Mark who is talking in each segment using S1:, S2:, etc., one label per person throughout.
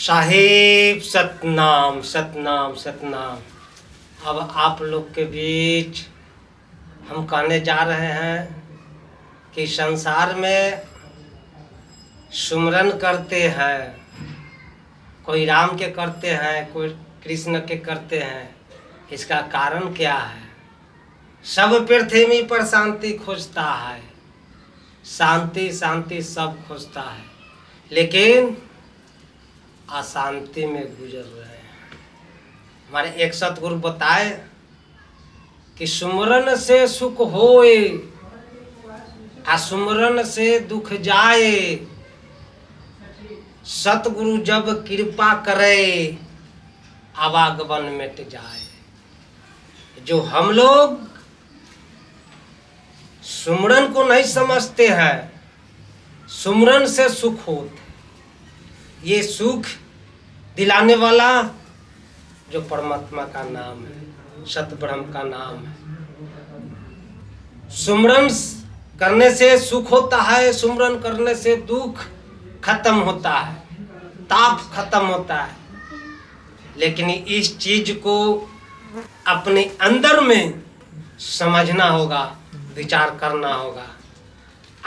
S1: साहिब सतनाम सतनाम सतनाम। अब आप लोग के बीच हम कहने जा रहे हैं कि संसार में सुमरन करते हैं, कोई राम के करते हैं, कोई कृष्ण के करते हैं। इसका कारण क्या है? सब पृथ्वी पर शांति खोजता है, शांति शांति सब खोजता है, लेकिन अशांति में गुजर रहे हैं। हमारे एक सतगुरु बताए कि सुमरन से सुख होए, असुमरन से दुख जाए। सतगुरु जब कृपा करे, आवागमन मिट जाए। जो हम लोग सुमरन को नहीं समझते हैं, सुमरन से सुख होते, ये सुख दिलाने वाला जो परमात्मा का नाम है, सतब्रह्म का नाम है। सुमरन करने से सुख होता है, सुमरन करने से दुख खत्म होता है, ताप खत्म होता है। लेकिन इस चीज को अपने अंदर में समझना होगा, विचार करना होगा।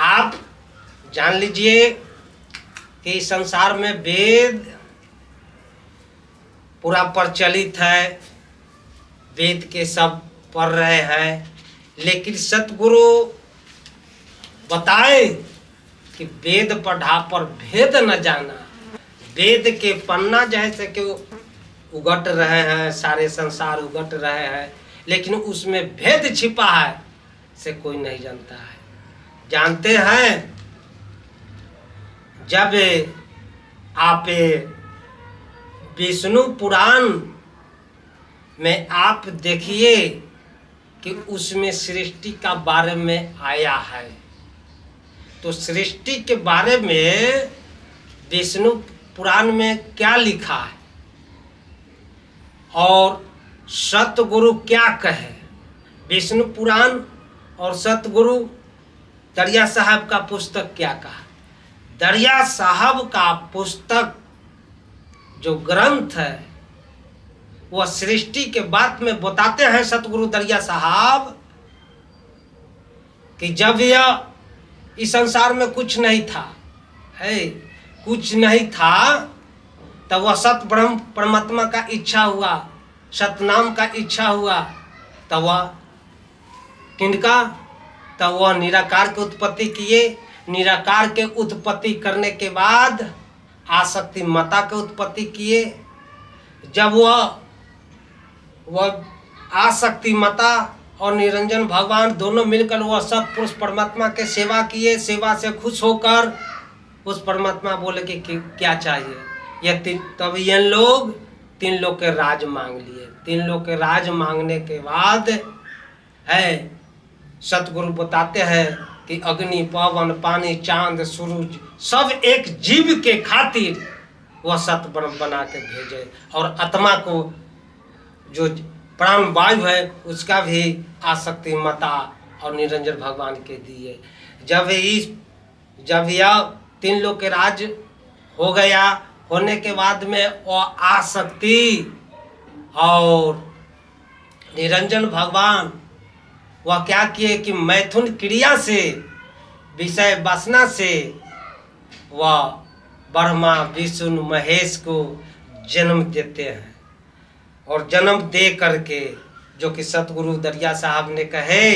S1: आप जान लीजिए कि संसार में वेद पूरा प्रचलित है, वेद के सब पढ़ रहे हैं, लेकिन सतगुरु बताए कि वेद पढ़ा पर भेद न जाना। वेद के पन्ना जैसे कि उगट रहे हैं, सारे संसार उगट रहे हैं, लेकिन उसमें भेद छिपा है से कोई नहीं जानता है। जानते हैं जब आप विष्णु पुराण में आप देखिए कि उसमें सृष्टि का बारे में आया है, तो सृष्टि के बारे में विष्णु पुराण में क्या लिखा है और सतगुरु क्या कहे। विष्णु पुराण और सतगुरु दरिया साहब का पुस्तक क्या कहा। दरिया साहब का पुस्तक जो ग्रंथ है वह सृष्टि के बात में बताते हैं सतगुरु दरिया साहब कि जब यह इस संसार में कुछ नहीं था, है कुछ नहीं था, तब वह सत ब्रह्म परमात्मा का इच्छा हुआ, सतनाम का इच्छा हुआ, तब वह किनका, तब वह निराकार की उत्पत्ति किए। निराकार के उत्पत्ति करने के बाद आसक्ति माता के उत्पत्ति किए। जब वह आसक्ति माता और निरंजन भगवान दोनों मिलकर वह सतपुरुष परमात्मा के सेवा किए। सेवा से खुश होकर उस परमात्मा बोले कि क्या चाहिए, यह तब ये लोग 3 लोग के राज मांग लिए। 3 लोग के राज मांगने के बाद है सतगुरु बताते हैं कि अग्नि, पवन, पानी, चांद, सूरज सब एक जीव के खातिर वह सत ब्रह्म बना के भेजे, और आत्मा को जो प्राण वायु है उसका भी आसक्ति माता और निरंजन भगवान के दिए। जब यह 3 लोग के राज हो गया, होने के बाद में वह आसक्ति और निरंजन भगवान वह क्या किए कि मैथुन क्रिया से, विषय वासना से वह ब्रह्मा विष्णु महेश को जन्म देते हैं। और जन्म दे करके जो कि सतगुरु दरिया साहब ने कहे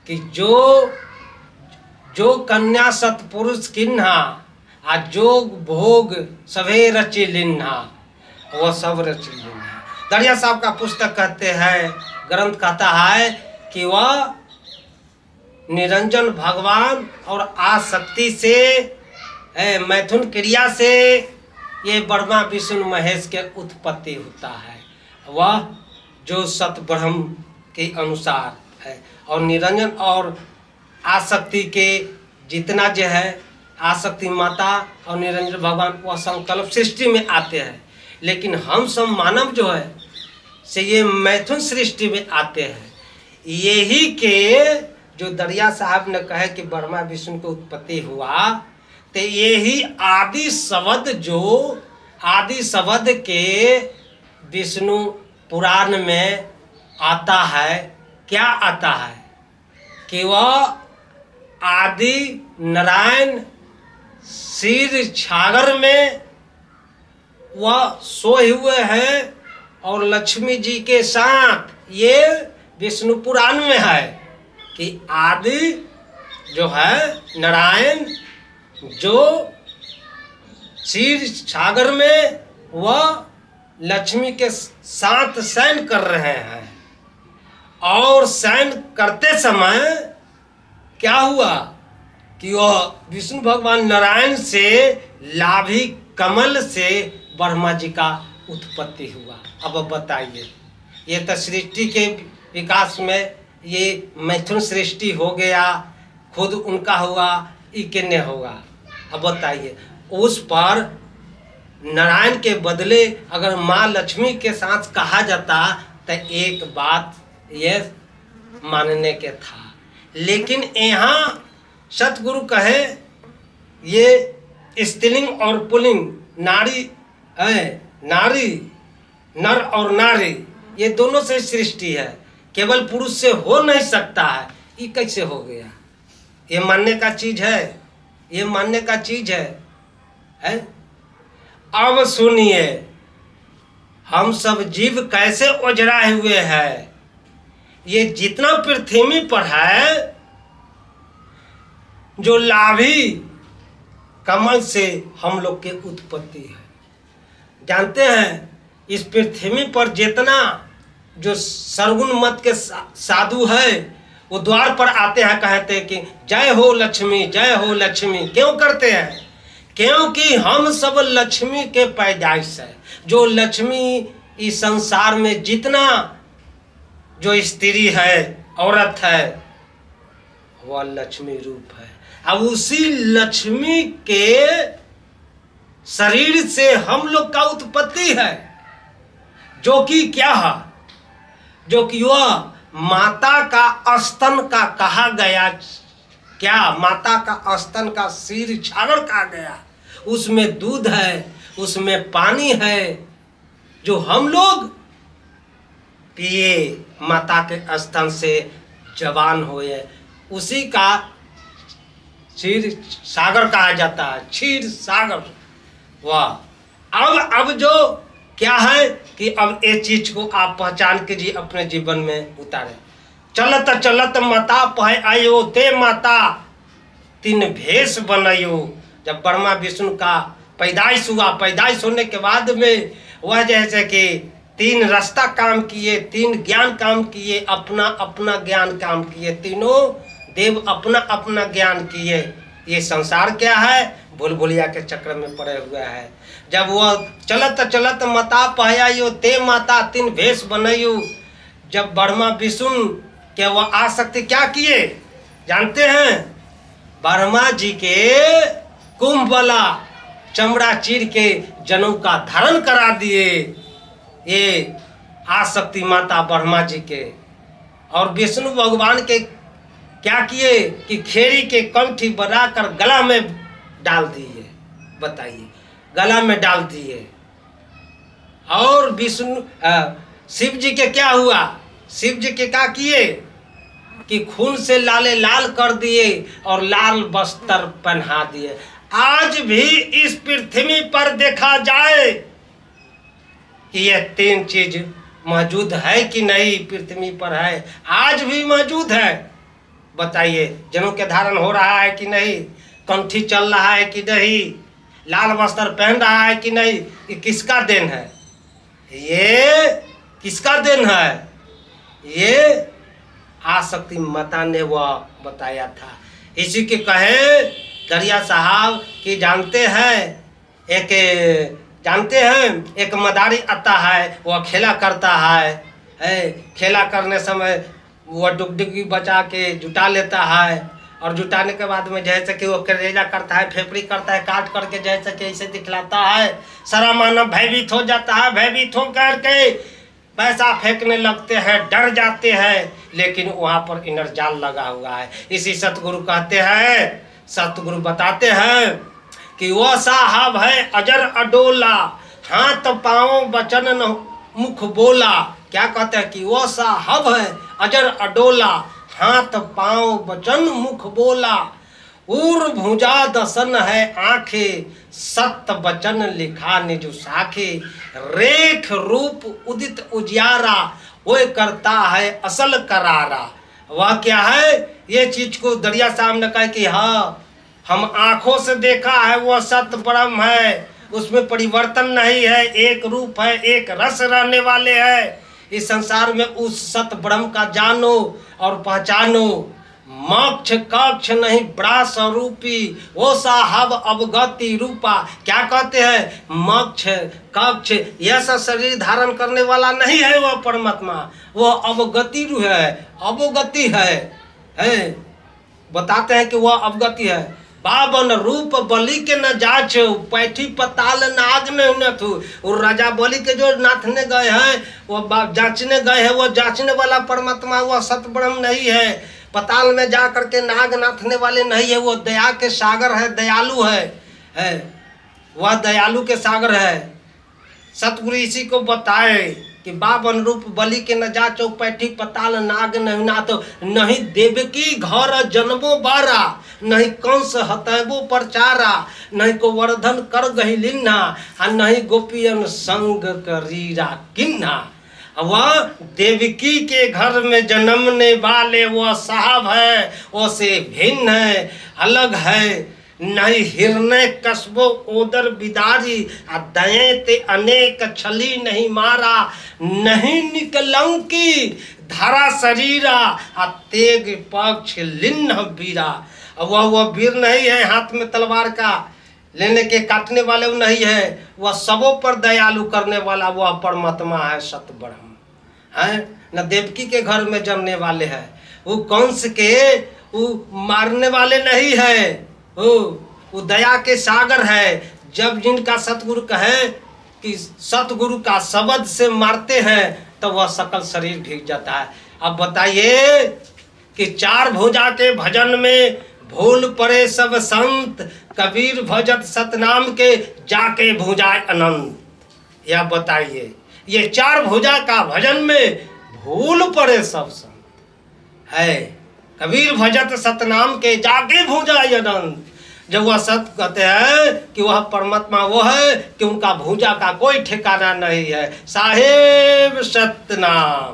S1: कि जो कन्या सतपुरुष किन्हा आ जोग भोग सभे रचि लिन्हा, वह सब रचि लिन्हा। दरिया साहब का पुस्तक कहते हैं, ग्रंथ कहता है कि वह निरंजन भगवान और आसक्ति से, मैथुन क्रिया से ये ब्रह्मा विष्णु महेश के उत्पत्ति होता है, वह जो सत ब्रह्म के अनुसार है। और निरंजन और आसक्ति के जितना जो है, आसक्ति माता और निरंजन भगवान वह संकल्प सृष्टि में आते हैं, लेकिन हम सब मानव जो है से ये मैथुन सृष्टि में आते हैं। यही के जो दरिया साहब ने कहे कि ब्रह्मा विष्णु की उत्पत्ति हुआ, तो यही आदि शब्द जो आदि शब्द के विष्णु पुराण में आता है, क्या आता है कि वह आदि नारायण क्षीर सागर में वह सोए हुए हैं और लक्ष्मी जी के साथ। ये विष्णु पुराण में है कि आदि जो है नारायण जो क्षीर सागर में वह लक्ष्मी के साथ शयन कर रहे हैं। और शयन करते समय क्या हुआ कि वह विष्णु भगवान नारायण से लाभी कमल से ब्रह्मा जी का उत्पत्ति हुआ। अब बताइए, ये तो सृष्टि के विकास में ये मैथुन सृष्टि हो गया, खुद उनका हुआ, ये किन्ने होगा। अब बताइए, उस पर नारायण के बदले अगर माँ लक्ष्मी के साथ कहा जाता तो एक बात ये मानने के था। लेकिन यहाँ सतगुरु कहे ये स्त्रीलिंग और पुल्लिंग नारी है, नारी नर और नारी ये दोनों से सृष्टि है, केवल पुरुष से हो नहीं सकता है। ये कैसे हो गया? ये मानने का चीज है, ये मानने का चीज है? अब सुनिए, हम सब जीव कैसे ओझराए हुए हैं। ये जितना पृथ्वी पर है जो लाभी कमल से हम लोग के उत्पत्ति है। जानते हैं इस पृथ्वी पर जितना जो सरगुण मत के साधु है वो द्वार पर आते हैं, कहते हैं कि जय हो लक्ष्मी, जय हो लक्ष्मी। क्यों करते हैं? क्योंकि हम सब लक्ष्मी के पैदाइश है। जो लक्ष्मी इस संसार में जितना जो स्त्री है, औरत है, वह लक्ष्मी रूप है। अब उसी लक्ष्मी के शरीर से हम लोग का उत्पत्ति है, जो कि क्या है, जो कि वह माता का स्तन का कहा गया। क्या माता का स्तन का क्षीर सागर कहा गया। उसमें दूध है, उसमें पानी है, जो हम लोग पिए, माता के स्तन से जवान हुए, उसी का क्षीर सागर कहा जाता है, क्षीर सागर। वाह। अब जो क्या है कि अब ये चीज को आप पहचान कीजिए, अपने जीवन में उतारे। चलत चलत माता पह आयो ते माता तीन भेष बनायो। जब ब्रह्मा विष्णु का पैदाइश हुआ, पैदाइश होने के बाद में वह जैसे कि तीन रास्ता काम किए, तीन ज्ञान काम किए, अपना अपना ज्ञान काम किए, तीनों देव अपना अपना ज्ञान किए। ये संसार क्या है? भूल भुलिया के चक्र में पड़े हुए है। जब वह चलत चलत माता पहयायो ते माता तीन भेष बनायो, जब ब्रह्मा विष्णु के वह आसक्ति क्या किए जानते हैं? ब्रह्मा जी के कुंभ वाला चमड़ा चीर के जनेऊ का धारण करा दिए। ये आसक्ति माता ब्रह्मा जी के। और विष्णु भगवान के क्या किए कि खेरी के कंठी बनाकर गला में डाल दिए। बताइए, गला में डाल दिए। और विष्णु शिव जी के क्या हुआ? शिव जी के क्या किए कि खून से लाले लाल कर दिए और लाल वस्त्र पहना दिए। आज भी इस पृथ्वी पर देखा जाए कि यह तीन चीज मौजूद है कि नहीं, पृथ्वी पर है, आज भी मौजूद है। बताइए, जनेऊ के धारण हो रहा है कि नहीं, कंठी चल रहा है कि नहीं, लाल वस्त्र पहन रहा है कि नहीं, ये किसका देन है? ये किसका देन है? ये आसक्ति माता ने वह बताया था। इसी के कहे दरिया साहब कि जानते हैं एक मदारी आता है, वह खेला करता है, खेला करने समय वह डुगडुगी बचा के जुटा लेता है। और जुटाने के बाद में जैसे कि वो करेजा करता है, फेफड़ी करता है, काट करके जैसे कि ऐसे दिखलाता है। सारा मानव भयभीत हो जाता है, भयभीत हो करके पैसा फेंकने लगते हैं, डर जाते हैं। लेकिन वहाँ पर इंद्रजाल लगा हुआ है। इसी सतगुरु कहते हैं, सतगुरु बताते हैं कि वह साहब है अजर अडोला, हाथ पाँव वचन न मुख बोला। क्या कहते हैं कि वो साहब है अजर अडोला, हाथ पाँव वचन मुख बोला। उर भुजा दसन है आंखे, सत्य वचन लिखा निज साखे। रेख रूप उदित उजियारा, वो करता है असल करारा। वह क्या है, ये चीज को दरिया साहब ने कहा कि हाँ हम आंखों से देखा है, वह सत्य ब्रह्म है, उसमें परिवर्तन नहीं है, एक रूप है, एक रस रहने वाले है। इस संसार में उस सत्य ब्रह्म का जानो और पहचानो। मोक्ष कक्ष नहीं बड़ा स्वरूपी, वो साहब अवगति रूपा। क्या कहते हैं, मोक्ष कक्ष यह सब शरीर धारण करने वाला नहीं है वह परमात्मा, वो अवगति रूप है, अवगति है। बताते हैं कि वह अवगति है। बावन रूप बलि के न जाच, पैठी पताल नाग न थू। और राजा बलि के जो नाथने गए हैं, वो जांचने गए हैं, वो जांचने वाला परमात्मा वह सत्य ब्रह्म नहीं है। पताल में जा करके नाग नाथने वाले नहीं है, वो दया के सागर है, दयालु है वह दयालु के सागर है। सतगुरु इसी को बताए कि बावन रूप बलि के न जाचो, पैठी पताल नाग नहीं नाथ। नहीं देवकी घर जन्मो बारा, नहीं कंस हतैबो परचारा। नहीं को वर्धन कर गही लिन्हा, नहीं गोपियन संग करीरा किन्हा। वह देवकी के घर में जन्मने वाले वह साहब है, वो से भिन्न है, अलग है। नहीं हिरने कस्बो ओदर बिदारी, दये ते अनेक छली नहीं मारा। नहीं निकलंकी धरा शरीरा, तेग पक्ष लिन्न बीरा। वह वीर नहीं है हाथ में तलवार का लेने के काटने वाले वो नहीं है, वह सबों पर दयालु करने वाला वह परमात्मा है, सत्य ब्रह्म है। न देवकी के घर में जन्मने वाले हैं, वो कंस के वो मारने वाले नहीं है, वो दया के सागर है। जब जिनका सतगुरु कहे कि सतगुरु का शब्द से मारते हैं तो वह सकल शरीर भीग जाता है। अब बताइए कि चार भुजा के भजन में भूल पड़े सब संत, कबीर भजत सतनाम के जाके भुजाए अनंत। या बताइए ये चार भुजा का भजन में भूल पड़े सब संत है, कबीर भजत सतनाम के जाके भुजाए अनंत। जब वह सत्य कहते हैं कि वह परमात्मा वो है कि उनका भुजा का कोई ठिकाना नहीं है। साहेब सतनाम।